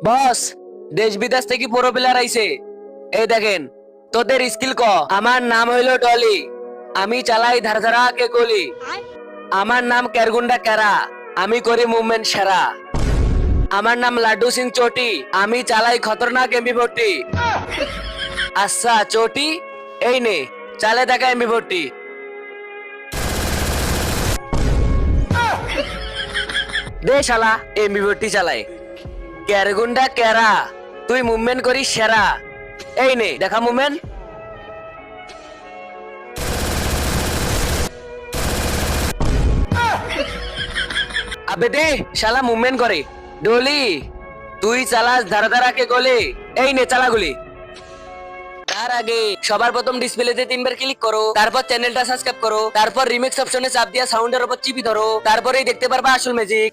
বস, দেশ বিদেশ থেকে প্রো প্লেয়ার আইছে। এই দেখেন, তোদের স্কিল ক। আমার নাম হইলো ডলি, আমি চালাই ধারধারা কে গলি। আমার নাম কেরগুন্ডা কেরা, আমি করি মুভমেন্ট সেরা। আমার নাম লাড্ডু সিং চোটি, আমি চালাই খতরনাক এমবি40। আচ্ছা চোটি, এই নে চালে দেখা এমবি40। দে শালা এমবি40 চালাই। কেরগুন্ডা কেরা, তুই মুভমেন্ট করিস সেরা। এই নে দেখা মুভমেন্ট। আবে দে শালা মুভমেন্ট করে। ডলি, তুই চালাস ধারা ধারা কে গলি। এই নে চালা গুলি। তার আগে সবার প্রথম ডিসপ্লেতে 3 বার ক্লিক করো, তারপর চ্যানেলটা সাবস্ক্রাইব করো, তারপর রিমিক্স অপশনে চাপ দিয়া সাউন্ডের উপর চিপি ধরো, তারপরেই দেখতে পারবা আসল ম্যাজিক।